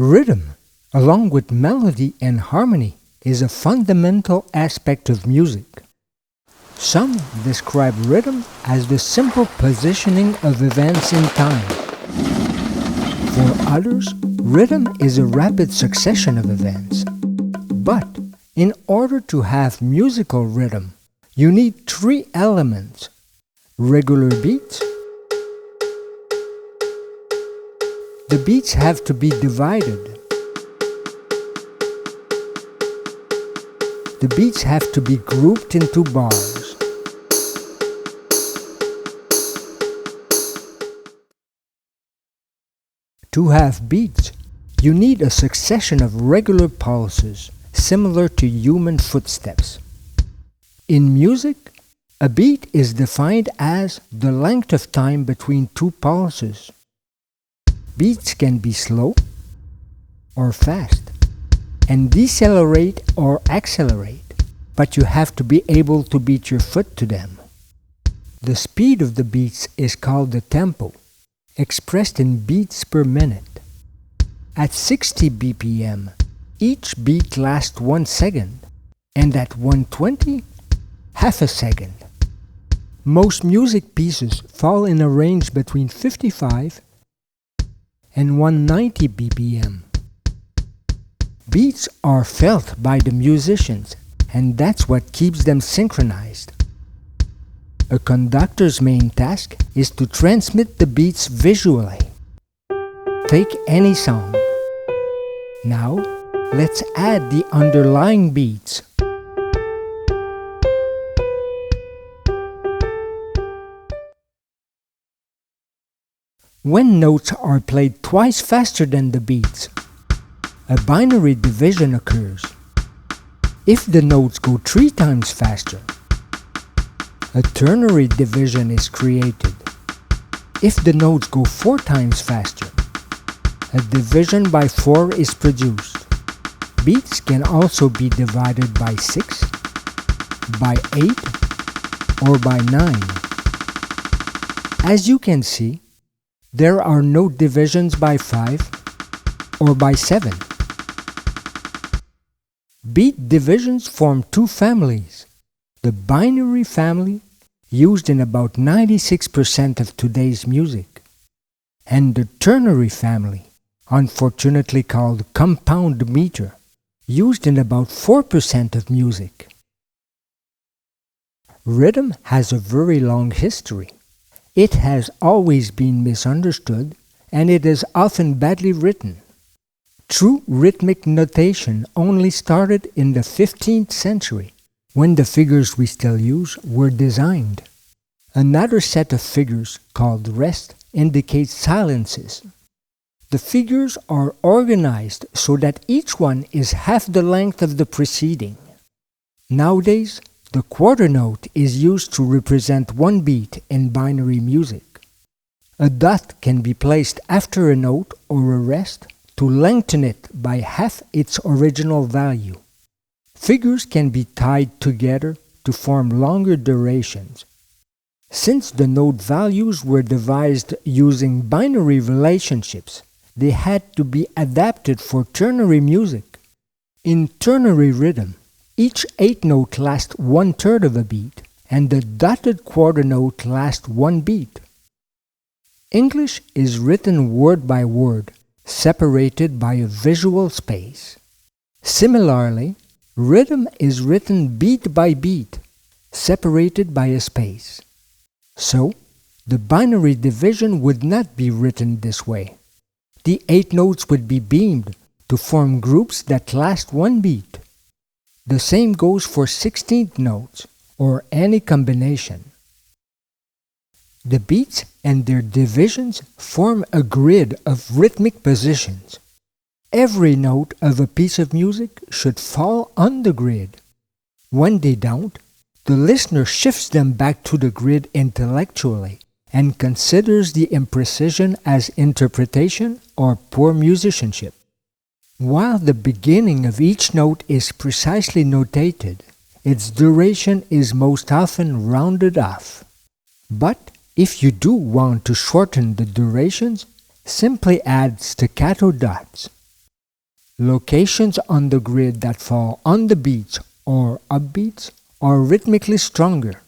Rhythm, along with melody and harmony, is a fundamental aspect of music. Some describe rhythm as the simple positioning of events in time. For others, rhythm is a rapid succession of events. But in order to have musical rhythm, you need three elements: regular beats. The beats have to be divided. The beats have to be grouped into bars. To have beats, you need a succession of regular pulses, similar to human footsteps. In music, a beat is defined as the length of time between two pulses. Beats can be slow or fast, and decelerate or accelerate, but you have to be able to beat your foot to them. The speed of the beats is called the tempo, expressed in beats per minute. At 60 BPM, each beat lasts 1 second, and at 120, half a second. Most music pieces fall in a range between 55 and 190 BPM. Beats are felt by the musicians, and that's what keeps them synchronized. A conductor's main task is to transmit the beats visually. Take any song. Now, let's add the underlying beats. When notes are played twice faster than the beats, a binary division occurs. If the notes go 3 times faster, a ternary division is created. If the notes go 4 times faster, a division by 4 is produced. Beats can also be divided by 6, by 8, or by 9. As you can see, there are no divisions by 5 or by 7. Beat divisions form 2 families: the binary family, used in about 96% of today's music, and the ternary family, unfortunately called compound meter, used in about 4% of music. Rhythm has a very long history. It has always been misunderstood, and it is often badly written. True rhythmic notation only started in the 15th century, when the figures we still use were designed. Another set of figures, called rest, indicates silences. The figures are organized so that each one is half the length of the preceding. Nowadays, the quarter note is used to represent one beat in binary music. A dot can be placed after a note or a rest to lengthen it by half its original value. Figures can be tied together to form longer durations. Since the note values were devised using binary relationships, they had to be adapted for ternary music. In ternary rhythm, each 8th note lasts 1/3 of a beat, and the dotted quarter note lasts 1 beat. English is written word by word, separated by a visual space. Similarly, rhythm is written beat by beat, separated by a space. So, the binary division would not be written this way. The 8 notes would be beamed to form groups that last 1 beat. The same goes for 16th notes, or any combination. The beats and their divisions form a grid of rhythmic positions. Every note of a piece of music should fall on the grid. When they don't, the listener shifts them back to the grid intellectually and considers the imprecision as interpretation or poor musicianship. While the beginning of each note is precisely notated, its duration is most often rounded off. But if you do want to shorten the durations, simply add staccato dots. Locations on the grid that fall on the beats or upbeats are rhythmically stronger.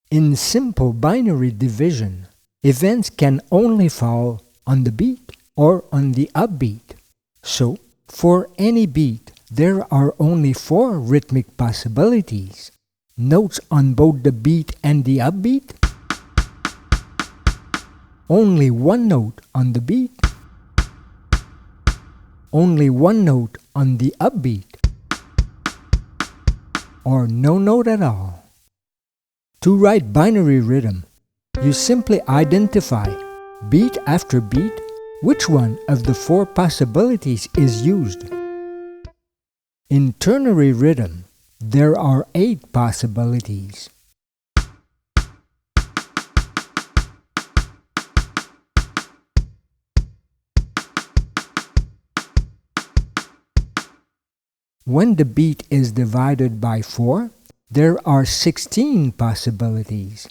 In simple binary division, events can only fall on the beat or on the upbeat. So, for any beat, there are only 4 rhythmic possibilities. Notes on both the beat and the upbeat. Only 1 note on the beat. Only 1 note on the upbeat. Or no note at all. To write binary rhythm, you simply identify, beat after beat, which one of the 4 possibilities is used. In ternary rhythm, there are 8 possibilities. When the beat is divided by 4, there are 16 possibilities.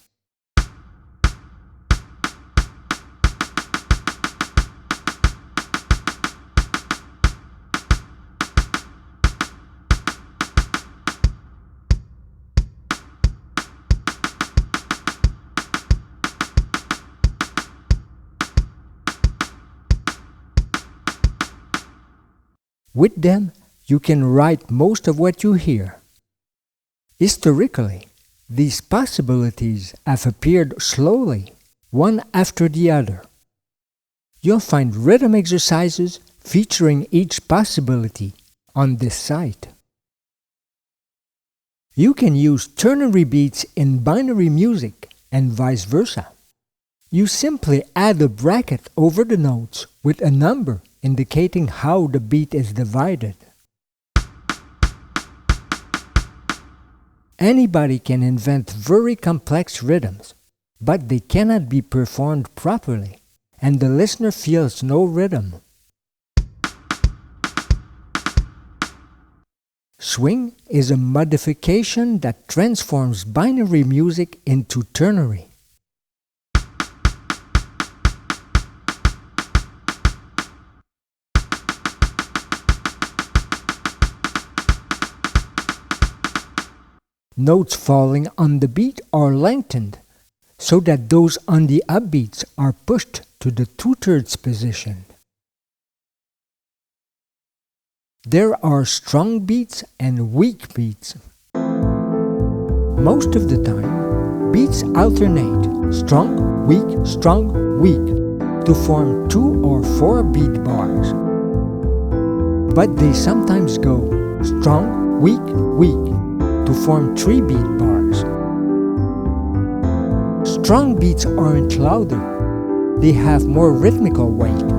With them, you can write most of what you hear. Historically, these possibilities have appeared slowly, one after the other. You'll find rhythm exercises featuring each possibility on this site. You can use ternary beats in binary music and vice versa. You simply add a bracket over the notes with a number indicating how the beat is divided. Anybody can invent very complex rhythms, but they cannot be performed properly, and the listener feels no rhythm. Swing is a modification that transforms binary music into ternary. Notes falling on the beat are lengthened, so that those on the upbeats are pushed to the 2/3 position. There are strong beats and weak beats. Most of the time, beats alternate strong, weak to form 2 or 4 beat bars. But they sometimes go strong, weak to form 3 beat bars. Strong beats aren't louder, they have more rhythmical weight.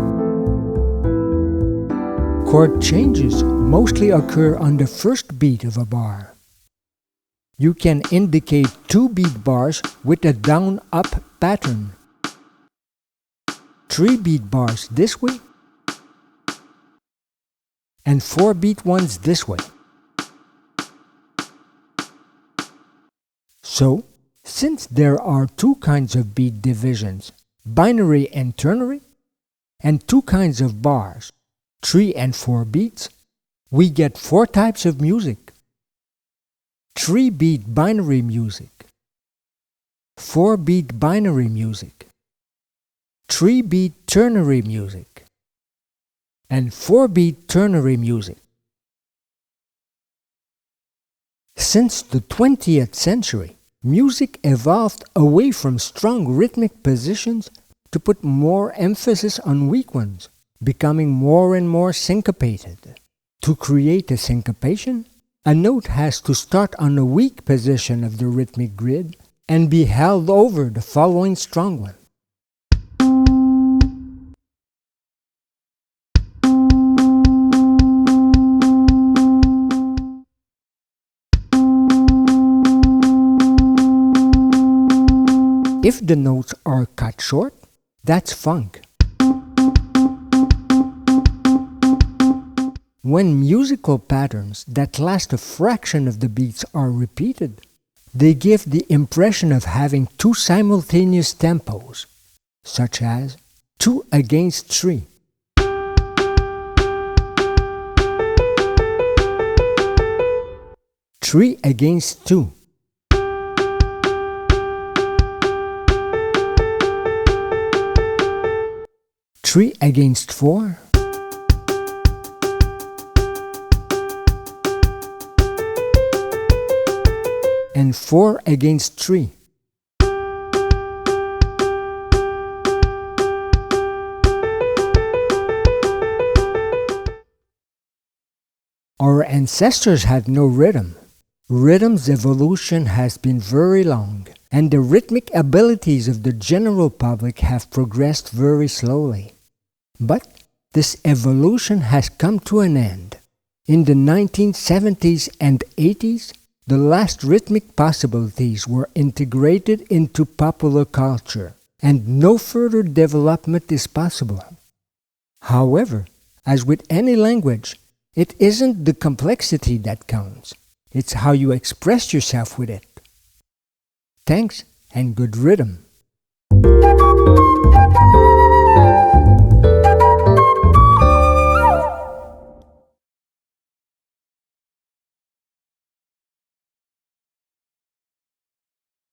Chord changes mostly occur on the first beat of a bar. You can indicate 2 beat bars with a down-up pattern. 3 beat bars this way, and 4 beat ones this way. So, since there are 2 kinds of beat divisions, binary and ternary, and 2 kinds of bars, 3 and 4 beats, we get 4 types of music. 3-beat binary music, 4-beat binary music, 3-beat ternary music, and 4-beat ternary music. Since the 20th century, music evolved away from strong rhythmic positions to put more emphasis on weak ones, becoming more and more syncopated. To create a syncopation, a note has to start on a weak position of the rhythmic grid and be held over the following strong one. If the notes are cut short, that's funk. When musical patterns that last a fraction of the beats are repeated, they give the impression of having 2 simultaneous tempos, such as 2 against 3. 3 against 2. Three against 4. And 4 against 3. Our ancestors had no rhythm. Rhythm's evolution has been very long, and the rhythmic abilities of the general public have progressed very slowly. But this evolution has come to an end. In the 1970s and 80s, the last rhythmic possibilities were integrated into popular culture, and no further development is possible. However, as with any language, it isn't the complexity that counts. It's how you express yourself with it. Thanks and good rhythm.